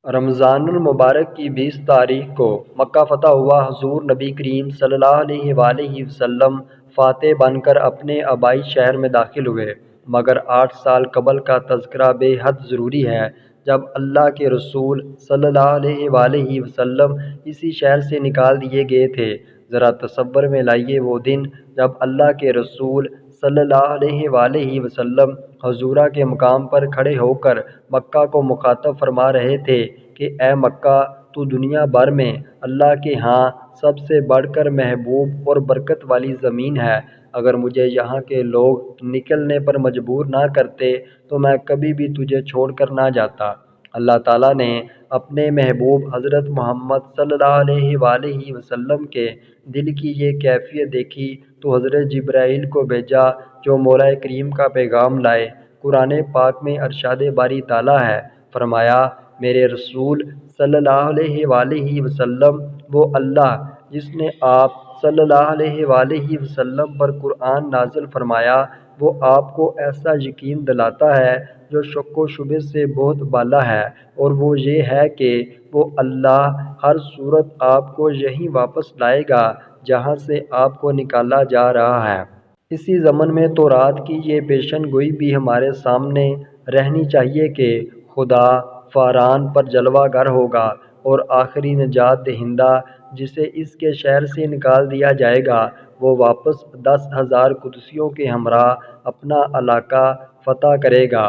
رمضان المبارک کی 20 تاریخ کو مکہ فتح ہوا۔ حضور نبی کریم صلی اللہ علیہ وآلہ وسلم فاتح بن کر اپنے آبائی شہر میں داخل ہوئے، مگر 8 سال قبل کا تذکرہ بے حد ضروری ہے، جب اللہ کے رسول صلی اللہ علیہ وآلہ وسلم اسی شہر سے نکال دیے گئے تھے۔ ذرا تصور میں لائیے وہ دن جب اللہ کے رسول صلی اللہ علیہ وآلہ وسلم حضورہ کے مقام پر کھڑے ہو کر مکہ کو مخاطب فرما رہے تھے کہ اے مکہ، تو دنیا بھر میں اللہ کے ہاں سب سے بڑھ کر محبوب اور برکت والی زمین ہے۔ اگر مجھے یہاں کے لوگ نکلنے پر مجبور نہ کرتے تو میں کبھی بھی تجھے چھوڑ کر نہ جاتا۔ اللہ تعالیٰ نے اپنے محبوب حضرت محمد صلی اللہ علیہ وآلہ وسلم کے دل کی یہ کیفیت دیکھی تو حضرت جبرائیل کو بھیجا جو مولا کریم کا پیغام لائے۔ قرآن پاک میں ارشاد باری تعالیٰ ہے، فرمایا میرے رسول صلی اللہ علیہ وآلہ وسلم، وہ اللہ جس نے آپ صلی اللہ علیہ وآلہ وسلم پر قرآن نازل فرمایا، وہ آپ کو ایسا یقین دلاتا ہے جو شک و شبہ سے بہت بالا ہے، اور وہ یہ ہے کہ وہ اللہ ہر صورت آپ کو یہیں واپس لائے گا جہاں سے آپ کو نکالا جا رہا ہے۔ اسی ضمن میں تورات کی یہ پیشن گوئی بھی ہمارے سامنے رہنی چاہیے کہ خدا فاران پر جلوہ گر ہوگا اور آخری نجات دہندہ جسے اس کے شہر سے نکال دیا جائے گا، وہ واپس 10,000 قدسیوں کے ہمراہ اپنا علاقہ فتح کرے گا۔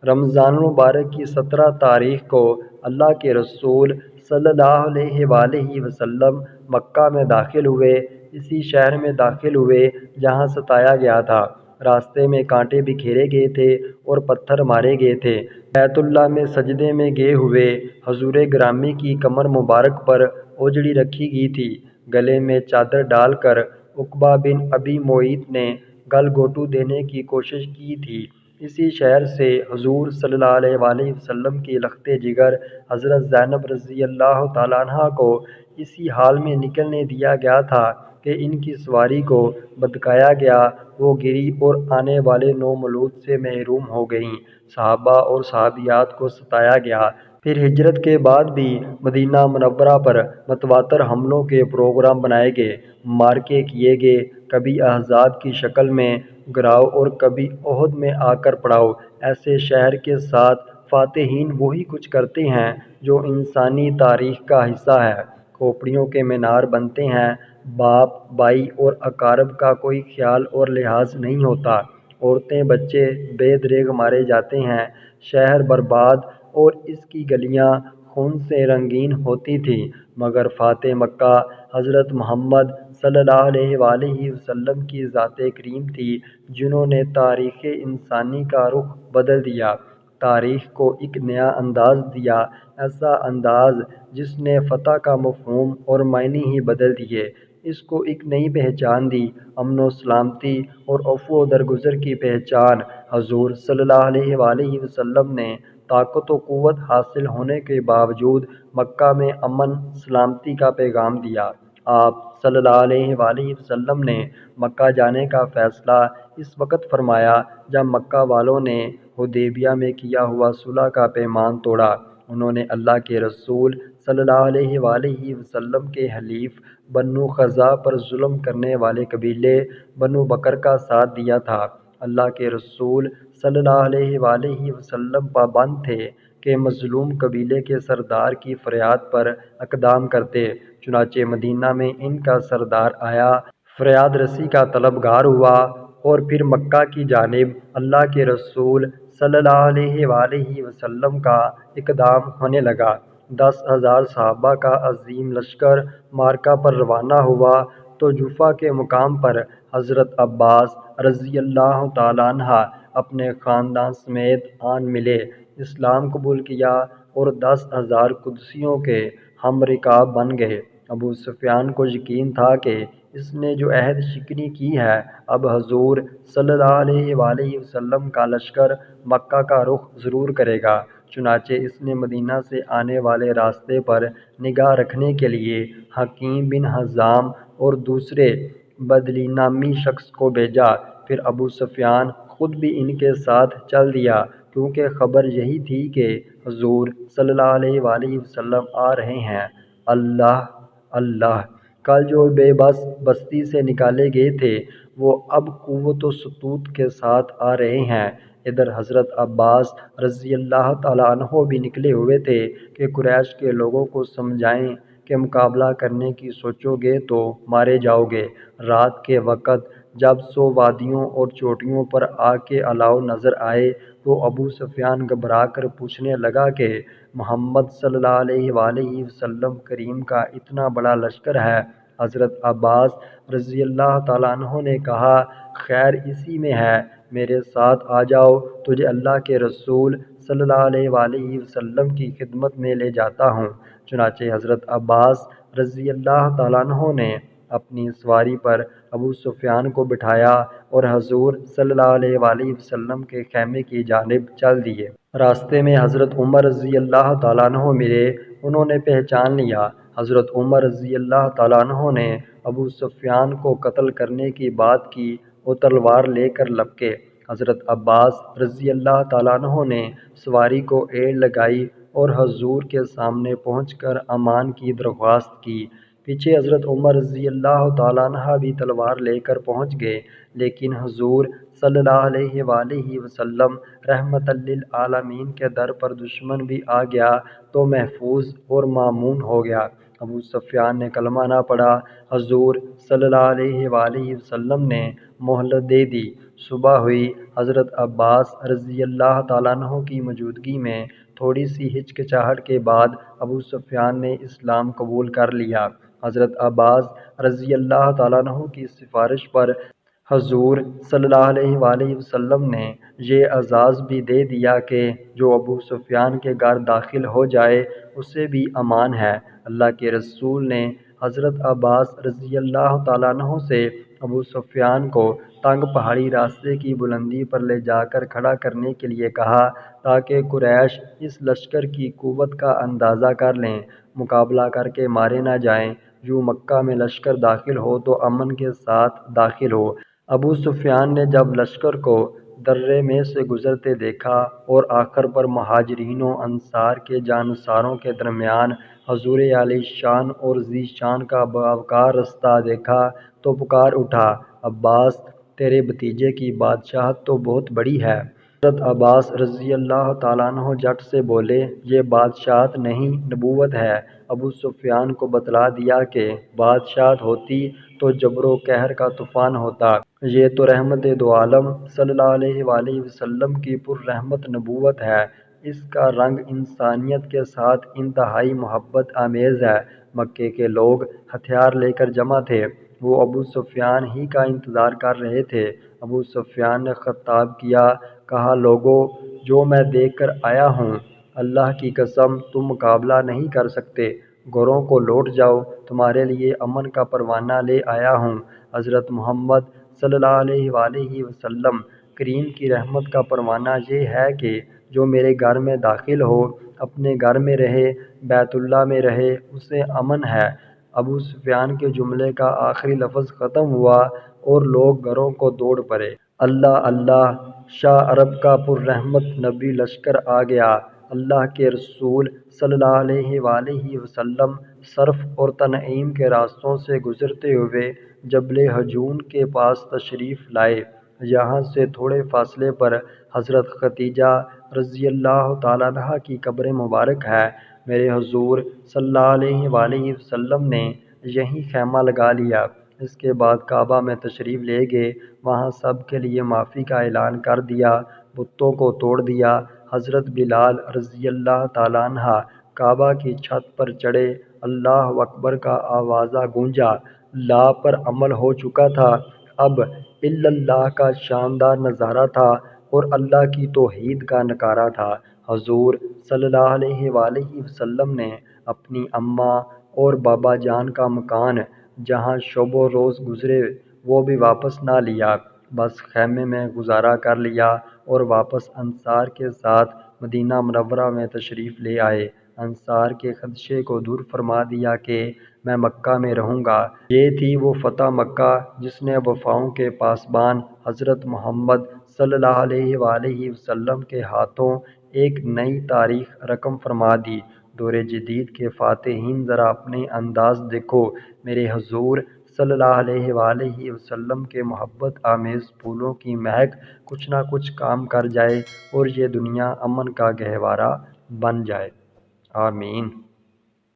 رمضان المبارک کی 17 تاریخ کو اللہ کے رسول صلی اللہ علیہ وآلہ وسلم مکہ میں داخل ہوئے، اسی شہر میں داخل ہوئے جہاں ستایا گیا تھا۔ راستے میں کانٹے بکھیرے گئے تھے اور پتھر مارے گئے تھے۔ بیت اللہ میں سجدے میں گئے ہوئے حضور گرامی کی کمر مبارک پر اوجڑی رکھی گئی تھی۔ گلے میں چادر ڈال کر عقبہ بن ابی معیط نے گل گھونٹو دینے کی کوشش کی تھی۔ اسی شہر سے حضور صلی اللہ علیہ وآلہ وسلم کی لخت جگر حضرت زینب رضی اللہ تعالیٰ عنہا کو اسی حال میں نکلنے دیا گیا تھا کہ ان کی سواری کو بھٹکایا گیا، وہ گری اور آنے والے 9 مولود سے محروم ہو گئیں۔ صحابہ اور صحابیات کو ستایا گیا۔ پھر ہجرت کے بعد بھی مدینہ منورہ پر متواتر حملوں کے پروگرام بنائے گئے، معرکے کیے گئے، کبھی احزاب کی شکل میں گراؤ اور کبھی احد میں آ کر پڑاؤ۔ ایسے شہر کے ساتھ فاتحین وہی کچھ کرتے ہیں جو انسانی تاریخ کا حصہ ہے۔ کھوپڑیوں کے مینار بنتے ہیں، باپ بھائی اور اقارب کا کوئی خیال اور لحاظ نہیں ہوتا، عورتیں بچے بے دریغ مارے جاتے ہیں، شہر برباد اور اس کی گلیاں خون سے رنگین ہوتی تھیں، مگر فاتح مکہ حضرت محمد صلی اللہ علیہ وآلہ وسلم کی ذات کریم تھی جنہوں نے تاریخ انسانی کا رخ بدل دیا، تاریخ کو ایک نیا انداز دیا، ایسا انداز جس نے فتح کا مفہوم اور معنی ہی بدل دیے، اس کو ایک نئی پہچان دی، امن و سلامتی اور عفو و درگزر کی پہچان۔ حضور صلی اللہ علیہ وآلہ وسلم نے طاقت و قوت حاصل ہونے کے باوجود مکہ میں امن سلامتی کا پیغام دیا۔ آپ صلی اللہ علیہ وآلہ وسلم نے مکہ جانے کا فیصلہ اس وقت فرمایا جب مکہ والوں نے حدیبیہ میں کیا ہوا صلح کا پیمان توڑا۔ انہوں نے اللہ کے رسول صلی اللہ علیہ وآلہ وسلم کے حلیف بنو خزاعہ پر ظلم کرنے والے قبیلے بنو بکر کا ساتھ دیا تھا۔ اللہ کے رسول صلی اللہ علیہ وآلہ وسلم پابند تھے کہ مظلوم قبیلے کے سردار کی فریاد پر اقدام کرتے، چنانچہ مدینہ میں ان کا سردار آیا، فریاد رسی کا طلبگار ہوا، اور پھر مکہ کی جانب اللہ کے رسول صلی اللہ علیہ وآلہ وسلم کا اقدام ہونے لگا۔ 10,000 صحابہ کا عظیم لشکر معرکہ پر روانہ ہوا تو جوفہ کے مقام پر حضرت عباس رضی اللہ تعالیٰ عنہ اپنے خاندان سمیت آن ملے، اسلام قبول کیا اور 10,000 قدسیوں کے ہم رکاب بن گئے۔ ابو سفیان کو یقین تھا کہ اس نے جو عہد شکنی کی ہے، اب حضور صلی اللہ علیہ وآلہ وسلم کا لشکر مکہ کا رخ ضرور کرے گا، چنانچہ اس نے مدینہ سے آنے والے راستے پر نگاہ رکھنے کے لیے حکیم بن حزام اور دوسرے بدلی نامی شخص کو بھیجا۔ پھر ابو سفیان خود بھی ان کے ساتھ چل دیا، کیونکہ خبر یہی تھی کہ حضور صلی اللہ علیہ وآلہ وسلم آ رہے ہیں۔ اللہ اللہ۔ کل جو بے بس بستی سے نکالے گئے تھے وہ اب قوت و سطوت کے ساتھ آ رہے ہیں۔ ادھر حضرت عباس رضی اللہ تعالیٰ عنہ بھی نکلے ہوئے تھے کہ قریش کے لوگوں کو سمجھائیں کہ مقابلہ کرنے کی سوچو گے تو مارے جاؤ گے۔ رات کے وقت جب 100 وادیوں اور چوٹیوں پر آگ کے الاؤ نظر آئے تو ابو سفیان گھبرا کر پوچھنے لگا کہ محمد صلی اللہ علیہ وآلہ وسلم کریم کا اتنا بڑا لشکر ہے۔ حضرت عباس رضی اللہ تعالیٰ عنہ نے کہا خیر اسی میں ہے، میرے ساتھ آ جاؤ، تجھے اللہ کے رسول صلی اللہ علیہ وآلہ وسلم کی خدمت میں لے جاتا ہوں۔ چنانچہ حضرت عباس رضی اللہ تعالیٰ عنہ نے اپنی سواری پر ابو سفیان کو بٹھایا اور حضور صلی اللہ علیہ وآلہ وسلم کے خیمے کی جانب چل دیے۔ راستے میں حضرت عمر رضی اللہ تعالیٰ عنہ ملے، انہوں نے پہچان لیا۔ حضرت عمر رضی اللہ تعالیٰ عنہ نے ابو سفیان کو قتل کرنے کی بات کی اور تلوار لے کر لپکے۔ حضرت عباس رضی اللہ تعالیٰ عنہ نے سواری کو ایڑ لگائی اور حضور کے سامنے پہنچ کر امان کی درخواست کی۔ پیچھے حضرت عمر رضی اللہ تعالیٰ عنہ بھی تلوار لے کر پہنچ گئے، لیکن حضور صلی اللہ علیہ وآلہ وسلم رحمت للعالمین کے در پر دشمن بھی آ گیا تو محفوظ اور مامون ہو گیا۔ ابو سفیان نے کلمہ نہ پڑھا۔ حضور صلی اللہ علیہ وآلہ وسلم نے مہلت دے دی۔ صبح ہوئی۔ حضرت عباس رضی اللہ تعالیٰ عنہ کی موجودگی میں تھوڑی سی ہچکچاہٹ کے بعد ابو سفیان نے اسلام قبول کر لیا۔ حضرت عباس رضی اللہ تعالیٰ عنہ کی سفارش پر حضور صلی اللہ علیہ وآلہ وسلم نے یہ اعزاز بھی دے دیا کہ جو ابو سفیان کے گھر داخل ہو جائے اسے بھی امان ہے۔ اللہ کے رسول نے حضرت عباس رضی اللہ تعالیٰ عنہ سے ابو سفیان کو تنگ پہاڑی راستے کی بلندی پر لے جا کر کھڑا کرنے کے لیے کہا تاکہ قریش اس لشکر کی قوت کا اندازہ کر لیں، مقابلہ کر کے مارے نہ جائیں۔ یوں مکہ میں لشکر داخل ہو تو امن کے ساتھ داخل ہو۔ ابو سفیان نے جب لشکر کو درے میں سے گزرتے دیکھا اور آخر پر مہاجرین و انصار کے جانصاروں کے درمیان حضور عالی شان اور ذی شان کا باوقار رستہ دیکھا تو پکار اٹھا عباس تیرے بھتیجے کی بادشاہت تو بہت بڑی ہے۔ حضرت عباس رضی اللہ تعالیٰ عنہ جھٹ سے بولے یہ بادشاہت نہیں نبوت ہے۔ ابو سفیان کو بتلا دیا کہ بادشاہت ہوتی تو جبر و قہر کا طوفان ہوتا، یہ تو رحمت دو عالم صلی اللہ علیہ وآلہ وسلم کی پر رحمت نبوت ہے، اس کا رنگ انسانیت کے ساتھ انتہائی محبت آمیز ہے۔ مکے کے لوگ ہتھیار لے کر جمع تھے، وہ ابو سفیان ہی کا انتظار کر رہے تھے۔ ابو سفیان نے خطاب کیا، کہا لوگو جو میں دیکھ کر آیا ہوں، اللہ کی قسم تم مقابلہ نہیں کر سکتے، گھروں کو لوٹ جاؤ، تمہارے لیے امن کا پروانہ لے آیا ہوں۔ حضرت محمد صلی اللہ علیہ وآلہ وسلم کریم کی رحمت کا پروانہ یہ ہے کہ جو میرے گھر میں داخل ہو اپنے گھر میں رہے، بیت اللہ میں رہے، اسے امن ہے۔ ابو سفیان کے جملے کا آخری لفظ ختم ہوا اور لوگ گھروں کو دوڑ پڑے۔ اللہ اللہ، شاہ عرب کا پر رحمت نبی لشکر آ گیا۔ اللہ کے رسول صلی اللہ علیہ وآلہ وسلم صرف اور تنعیم کے راستوں سے گزرتے ہوئے جبل حجون کے پاس تشریف لائے۔ یہاں سے تھوڑے فاصلے پر حضرت خدیجہ رضی اللہ تعالیٰ عنہا کی قبر مبارک ہے۔ میرے حضور صلی اللہ علیہ وآلہ وسلم نے یہیں خیمہ لگا لیا۔ اس کے بعد کعبہ میں تشریف لے گئے، وہاں سب کے لیے معافی کا اعلان کر دیا، بتوں کو توڑ دیا۔ حضرت بلال رضی اللہ تعالیٰ عنہ کعبہ کی چھت پر چڑھے، اللہ اکبر کا آوازہ گونجا۔ لا پر عمل ہو چکا تھا، اب الا اللہ کا شاندار نظارہ تھا اور اللہ کی توحید کا نکارہ تھا۔ حضور صلی اللہ علیہ وآلہ وسلم نے اپنی اماں اور بابا جان کا مکان جہاں شب و روز گزرے وہ بھی واپس نہ لیا، بس خیمے میں گزارا کر لیا اور واپس انصار کے ساتھ مدینہ منورہ میں تشریف لے آئے۔ انصار کے خدشے کو دور فرما دیا کہ میں مکہ میں رہوں گا۔ یہ تھی وہ فتح مکہ جس نے وفاؤں کے پاسبان حضرت محمد صلی اللہ علیہ وآلہ وسلم کے ہاتھوں ایک نئی تاریخ رقم فرما دی۔ دور جدید کے فاتحین ذرا اپنے انداز دیکھو، میرے حضور صلی اللہ علیہ وآلہ وسلم کے محبت آمیز پھولوں کی مہک کچھ نہ کچھ کام کر جائے اور یہ دنیا امن کا گہوارہ بن جائے۔ آمین۔